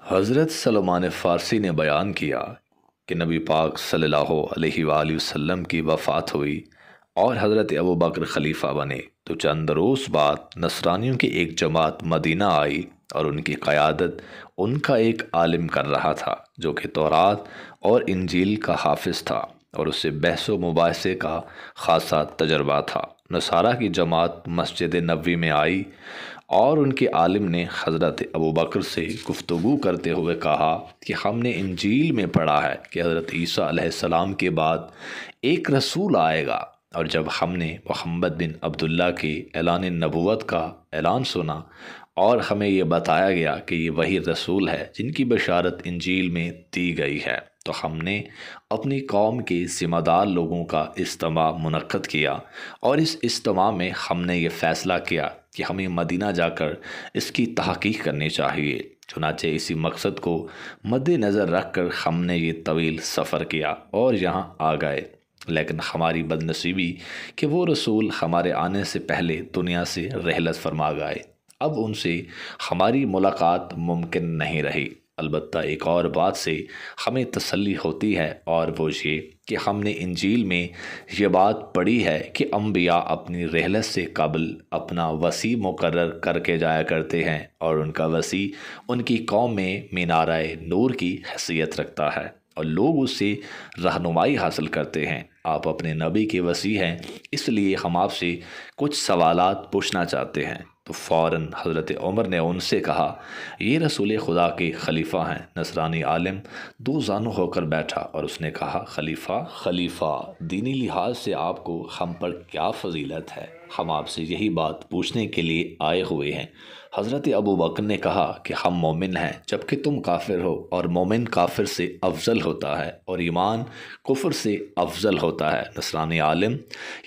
حضرت سلمان فارسی نے بیان کیا کہ نبی پاک صلی اللہ علیہ وآلہ وسلم کی وفات ہوئی اور حضرت ابوبکر خلیفہ بنے تو چند روز بعد نصرانیوں کی ایک جماعت مدینہ آئی اور ان کی قیادت ان کا ایک عالم کر رہا تھا جو کہ تورات اور انجیل کا حافظ تھا اور اسے بحث و مباحثے کا خاصا تجربہ تھا۔ نصارہ کی جماعت مسجد نبوی میں آئی اور ان کے عالم نے حضرت ابوبکر سے گفتگو کرتے ہوئے کہا کہ ہم نے انجیل میں پڑھا ہے کہ حضرت عیسیٰ علیہ السلام کے بعد ایک رسول آئے گا، اور جب ہم نے محمد بن عبداللہ کے اعلان نبوت کا اعلان سنا اور ہمیں یہ بتایا گیا کہ یہ وہی رسول ہے جن کی بشارت انجیل میں دی گئی ہے، تو ہم نے اپنی قوم کے ذمہ دار لوگوں کا اجتماع منعقد کیا اور اس اجتماع میں ہم نے یہ فیصلہ کیا کہ ہمیں مدینہ جا کر اس کی تحقیق کرنی چاہیے۔ چنانچہ اسی مقصد کو مد نظر رکھ کر ہم نے یہ طویل سفر کیا اور یہاں آ گئے، لیکن ہماری بد نصیبی کہ وہ رسول ہمارے آنے سے پہلے دنیا سے رحلت فرما گئے۔ اب ان سے ہماری ملاقات ممکن نہیں رہی۔ البتہ ایک اور بات سے ہمیں تسلی ہوتی ہے، اور وہ یہ کہ ہم نے انجیل میں یہ بات پڑھی ہے کہ انبیاء اپنی رحلت سے قبل اپنا وصی مقرر کر کے جایا کرتے ہیں، اور ان کا وصی ان کی قوم میں مینارہ نور کی حیثیت رکھتا ہے اور لوگ اس سے رہنمائی حاصل کرتے ہیں۔ آپ اپنے نبی کے وصی ہیں، اس لیے ہم آپ سے کچھ سوالات پوچھنا چاہتے ہیں۔ تو فوراً حضرت عمر نے ان سے کہا، یہ رسول خدا کے خلیفہ ہیں۔ نصرانی عالم دو زانو ہو کر بیٹھا اور اس نے کہا، خلیفہ دینی لحاظ سے آپ کو ہم پر کیا فضیلت ہے؟ ہم آپ سے یہی بات پوچھنے کے لیے آئے ہوئے ہیں۔ حضرت ابوبکر نے کہا کہ ہم مومن ہیں جبکہ تم کافر ہو، اور مومن کافر سے افضل ہوتا ہے اور ایمان کفر سے افضل ہوتا ہے۔ نصرانی عالم،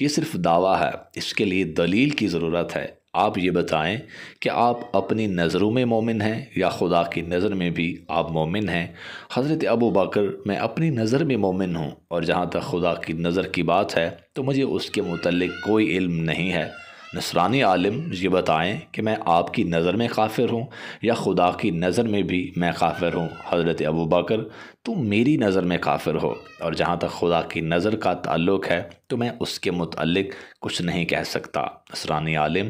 یہ صرف دعویٰ ہے، اس کے لیے دلیل کی ضرورت ہے۔ آپ یہ بتائیں کہ آپ اپنی نظروں میں مومن ہیں یا خدا کی نظر میں بھی آپ مومن ہیں؟ حضرت ابوبکر، میں اپنی نظر میں مومن ہوں، اور جہاں تک خدا کی نظر کی بات ہے تو مجھے اس کے متعلق کوئی علم نہیں ہے۔ نصرانی عالم، یہ بتائیں کہ میں آپ کی نظر میں کافر ہوں یا خدا کی نظر میں بھی میں کافر ہوں؟ حضرت ابوبکر، تم میری نظر میں کافر ہو، اور جہاں تک خدا کی نظر کا تعلق ہے تو میں اس کے متعلق کچھ نہیں کہہ سکتا۔ نصرانی عالم،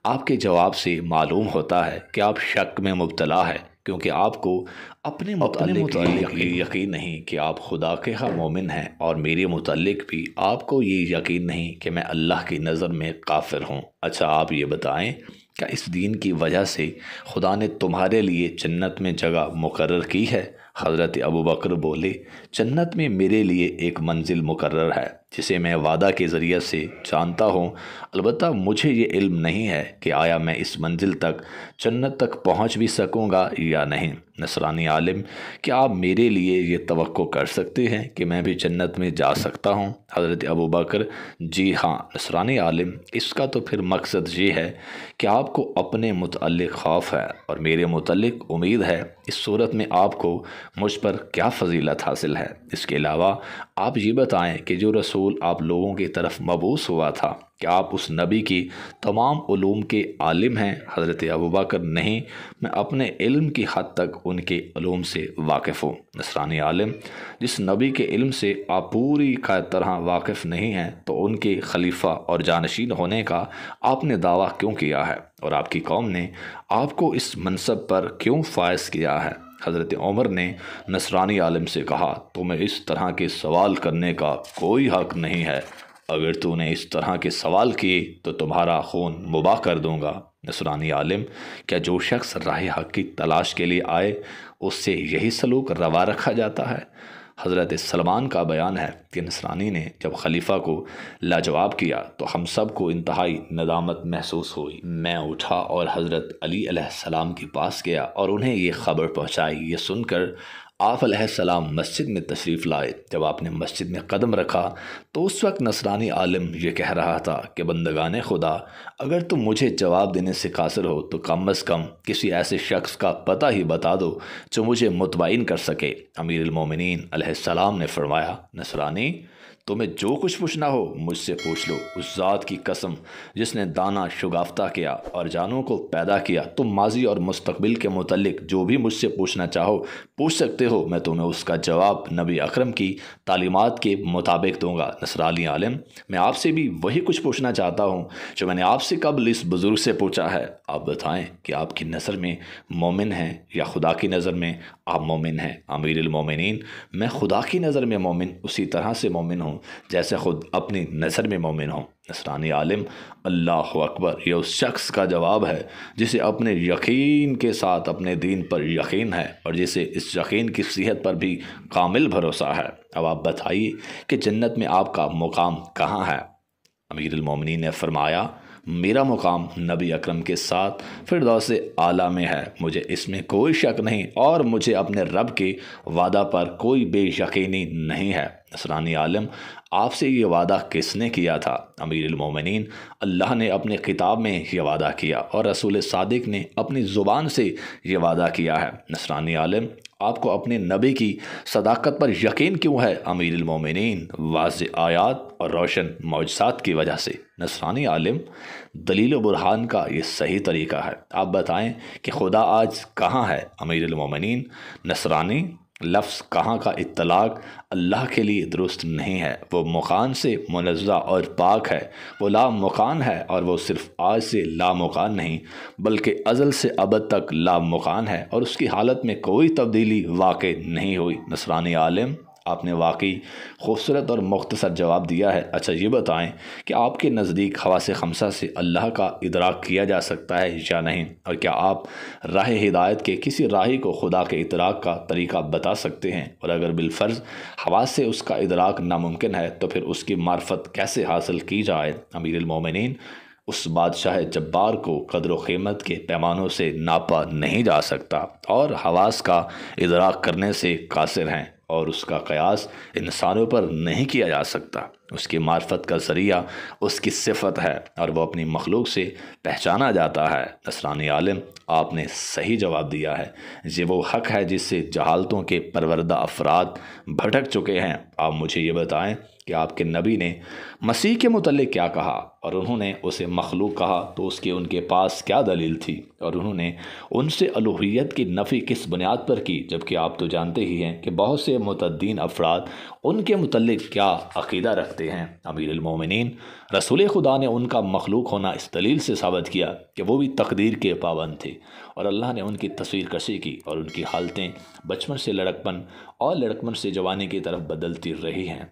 آپ کے جواب سے معلوم ہوتا ہے کہ آپ شک میں مبتلا ہے، کیونکہ آپ کو اپنے متعلق یہ یقین نہیں کہ آپ خدا کے ہاں مومن ہیں، اور میرے متعلق بھی آپ کو یہ یقین نہیں کہ میں اللہ کی نظر میں کافر ہوں۔ اچھا، آپ یہ بتائیں، کیا اس دین کی وجہ سے خدا نے تمہارے لیے جنت میں جگہ مقرر کی ہے؟ حضرت ابوبکر بولے، جنت میں میرے لیے ایک منزل مقرر ہے جسے میں وعدہ کے ذریعے سے جانتا ہوں، البتہ مجھے یہ علم نہیں ہے کہ آیا میں اس منزل تک جنت تک پہنچ بھی سکوں گا یا نہیں۔ نصرانی عالم، کیا آپ میرے لیے یہ توقع کر سکتے ہیں کہ میں بھی جنت میں جا سکتا ہوں؟ حضرت ابوبکر، جی ہاں۔ نصرانی عالم، اس کا تو پھر مقصد یہ ہے کہ آپ کو اپنے متعلق خوف ہے اور میرے متعلق امید ہے۔ اس صورت میں آپ کو مجھ پر کیا فضیلت حاصل ہے؟ اس کے علاوہ آپ یہ بتائیں کہ جو رسول آپ لوگوں کی طرف مبعوث ہوا تھا، کہ آپ اس نبی کی تمام علوم کے عالم ہیں؟ حضرت ابوبکر، نہیں، میں اپنے علم کی حد تک ان کے علوم سے واقف ہوں۔ نصرانی عالم، جس نبی کے علم سے آپ پوری طرح واقف نہیں ہیں تو ان کے خلیفہ اور جانشین ہونے کا آپ نے دعویٰ کیوں کیا ہے، اور آپ کی قوم نے آپ کو اس منصب پر کیوں فائز کیا ہے؟ حضرت عمر نے نصرانی عالم سے کہا، تمہیں اس طرح کے سوال کرنے کا کوئی حق نہیں ہے۔ اگر تو نے اس طرح کے سوال کیے تو تمہارا خون مباح کر دوں گا۔ نصرانی عالم، کیا جو شخص راہ حق کی تلاش کے لیے آئے اس سے یہی سلوک روا رکھا جاتا ہے؟ حضرت سلمان کا بیان ہے کہ نصرانی نے جب خلیفہ کو لاجواب کیا تو ہم سب کو انتہائی ندامت محسوس ہوئی۔ میں اٹھا اور حضرت علی علیہ السلام کے پاس گیا اور انہیں یہ خبر پہنچائی۔ یہ سن کر آپ علیہ السلام مسجد میں تشریف لائے۔ جب آپ نے مسجد میں قدم رکھا تو اس وقت نصرانی عالم یہ کہہ رہا تھا کہ بندگان خدا، اگر تم مجھے جواب دینے سے قاصر ہو تو کم از کم کسی ایسے شخص کا پتہ ہی بتا دو جو مجھے مطمئن کر سکے۔ امیر المومنین علیہ السلام نے فرمایا، نصرانی، تمہیں جو کچھ پوچھنا ہو مجھ سے پوچھ لو۔ اس ذات کی قسم جس نے دانہ شگافتہ کیا اور جانوں کو پیدا کیا، تم ماضی اور مستقبل کے متعلق جو بھی مجھ سے پوچھنا چاہو پوچھ سکتے ہو، میں تمہیں اس کا جواب نبی اکرم کی تعلیمات کے مطابق دوں گا۔ نصرانی عالم، میں آپ سے بھی وہی کچھ پوچھنا چاہتا ہوں جو میں نے آپ سے قبل اس بزرگ سے پوچھا ہے۔ آپ بتائیں کہ آپ کی نظر میں مومن ہیں یا خدا کی نظر میں آپ مومن ہیں؟ امیر المومنین، میں خدا کی نظر میں مومن اسی طرح سے مومن ہوں جیسے خود اپنی نظر میں مومن ہوں۔ نصرانی عالم، اللہ اکبر، یہ اس شخص کا جواب ہے جسے اپنے یقین کے ساتھ اپنے دین پر یقین ہے اور جسے اس یقین کی صحت پر بھی کامل بھروسہ ہے۔ اب آپ بتائیے کہ جنت میں آپ کا مقام کہاں ہے؟ امیر المومنین نے فرمایا، میرا مقام نبی اکرم کے ساتھ فردوس اعلیٰ میں ہے، مجھے اس میں کوئی شک نہیں اور مجھے اپنے رب کے وعدہ پر کوئی بے یقینی نہیں ہے۔ نصرانی عالم، آپ سے یہ وعدہ کس نے کیا تھا؟ امیر المومنین، اللہ نے اپنے کتاب میں یہ وعدہ کیا اور رسول صادق نے اپنی زبان سے یہ وعدہ کیا ہے۔ نصرانی عالم، آپ کو اپنے نبی کی صداقت پر یقین کیوں ہے؟ امیر المومنین، واضح آیات اور روشن معجزات کی وجہ سے۔ نصرانی عالم، دلیل و برہان کا یہ صحیح طریقہ ہے، آپ بتائیں کہ خدا آج کہاں ہے؟ امیر المومنین، نصرانی، لفظ کہاں کا اطلاق اللہ کے لیے درست نہیں ہے، وہ مکان سے منزہ اور پاک ہے، وہ لا مکان ہے اور وہ صرف آج سے لا مکان نہیں بلکہ ازل سے ابد تک لا مکان ہے اور اس کی حالت میں کوئی تبدیلی واقع نہیں ہوئی۔ نصرانی عالم، آپ نے واقعی خوبصورت اور مختصر جواب دیا ہے۔ اچھا یہ بتائیں کہ آپ کے نزدیک حواس خمسہ سے اللہ کا ادراک کیا جا سکتا ہے یا نہیں، اور کیا آپ راہ ہدایت کے کسی راہی کو خدا کے ادراک کا طریقہ بتا سکتے ہیں؟ اور اگر بالفرض حواس سے اس کا ادراک ناممکن ہے تو پھر اس کی معرفت کیسے حاصل کی جائے؟ امیر المومنین، اس بادشاہ جبار کو قدر و قیمت کے پیمانوں سے ناپا نہیں جا سکتا اور حواس کا ادراک کرنے سے قاصر ہیں اور اس کا قیاس انسانوں پر نہیں کیا جا سکتا۔ اس کی معرفت کا ذریعہ اس کی صفت ہے اور وہ اپنی مخلوق سے پہچانا جاتا ہے۔ نصرانی عالم، آپ نے صحیح جواب دیا ہے، یہ وہ حق ہے جس سے جہالتوں کے پروردہ افراد بھٹک چکے ہیں۔ آپ مجھے یہ بتائیں کہ آپ کے نبی نے مسیح کے متعلق کیا کہا، اور انہوں نے اسے مخلوق کہا تو اس کی ان کے پاس کیا دلیل تھی، اور انہوں نے ان سے الوہیت کی نفی کس بنیاد پر کی، جبکہ آپ تو جانتے ہی ہیں کہ بہت سے متعددین افراد ان کے متعلق کیا عقیدہ رکھتے ہیں۔ امیر المومنین، رسول خدا نے ان کا مخلوق ہونا اس دلیل سے ثابت کیا کہ وہ بھی تقدیر کے پابند تھے اور اللہ نے ان کی تصویر کشی کی اور ان کی حالتیں بچپن سے لڑکپن اور لڑکپن سے جوانی کی طرف بدلتی رہی ہیں،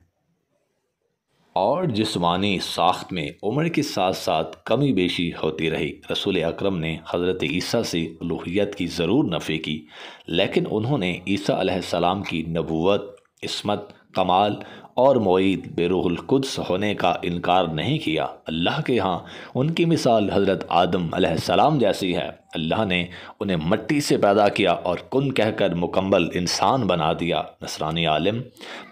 اور جسمانی ساخت میں عمر کے ساتھ ساتھ کمی بیشی ہوتی رہی۔ رسول اکرم نے حضرت عیسیٰ سے الوہیت کی ضرور نفی کی، لیکن انہوں نے عیسیٰ علیہ السلام کی نبوت، عصمت، کمال اور معید بے روح القدس ہونے کا انکار نہیں کیا۔ اللہ کے ہاں ان کی مثال حضرت آدم علیہ السلام جیسی ہے۔ اللہ نے انہیں مٹی سے پیدا کیا اور کن کہہ کر مکمل انسان بنا دیا۔ نصرانی عالم،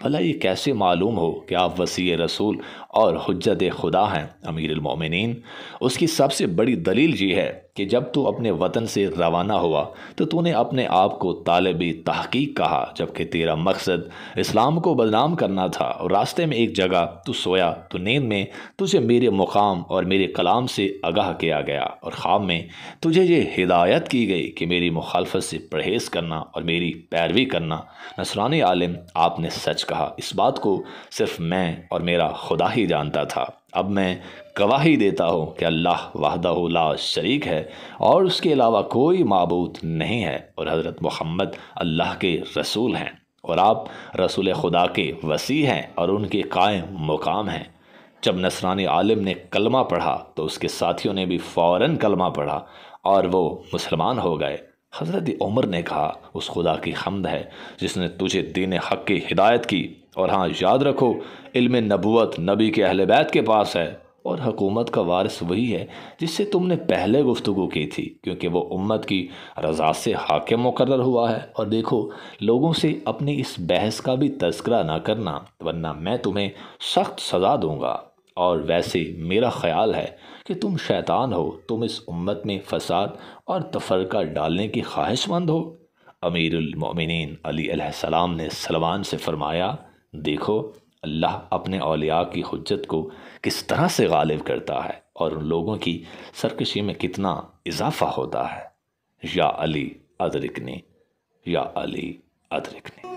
بھلا یہ کیسے معلوم ہو کہ آپ وسیع رسول اور حجت خدا ہیں؟ امیر المومنین، اس کی سب سے بڑی دلیل یہ ہے کہ جب تو اپنے وطن سے روانہ ہوا تو نے اپنے آپ کو طالب تحقیق کہا، جبکہ تیرا مقصد اسلام کو بدنام کرنا تھا، اور راستے میں ایک جگہ تو سویا تو نیند میں تجھے میرے مقام اور میرے کلام سے آگاہ کیا گیا، اور خواب میں تجھے یہ ہدایت کی گئی کہ میری مخالفت سے پرہیز کرنا اور میری پیروی کرنا۔ نصرانی عالم، آپ نے سچ کہا، اس بات کو صرف میں اور میرا خدا ہی جانتا تھا۔ اب میں گواہی دیتا ہوں کہ اللہ وحدہ لا شریک ہے اور اس کے علاوہ کوئی معبود نہیں ہے، اور حضرت محمد اللہ کے رسول ہیں، اور آپ رسول خدا کے وسیع ہیں اور ان کے قائم مقام ہیں۔ جب نصرانی عالم نے کلمہ پڑھا تو اس کے ساتھیوں نے بھی فوراً کلمہ پڑھا اور وہ مسلمان ہو گئے۔ حضرت عمر نے کہا، اس خدا کی حمد ہے جس نے تجھے دین حق کی ہدایت کی، اور ہاں یاد رکھو، علم نبوت نبی کے اہل بیت کے پاس ہے، اور حکومت کا وارث وہی ہے جس سے تم نے پہلے گفتگو کی تھی، کیونکہ وہ امت کی رضا سے حاکم مقرر ہوا ہے۔ اور دیکھو، لوگوں سے اپنی اس بحث کا بھی تذکرہ نہ کرنا، ورنہ میں تمہیں سخت سزا دوں گا، اور ویسے میرا خیال ہے کہ تم شیطان ہو، تم اس امت میں فساد اور تفرقہ ڈالنے کی خواہش مند ہو۔ امیر المومنین علی علیہ السلام نے سلمان سے فرمایا، دیکھو، اللہ اپنے اولیاء کی حجت کو کس طرح سے غالب کرتا ہے اور ان لوگوں کی سرکشی میں کتنا اضافہ ہوتا ہے۔ یا علی ادرکنی، یا علی ادرکنی۔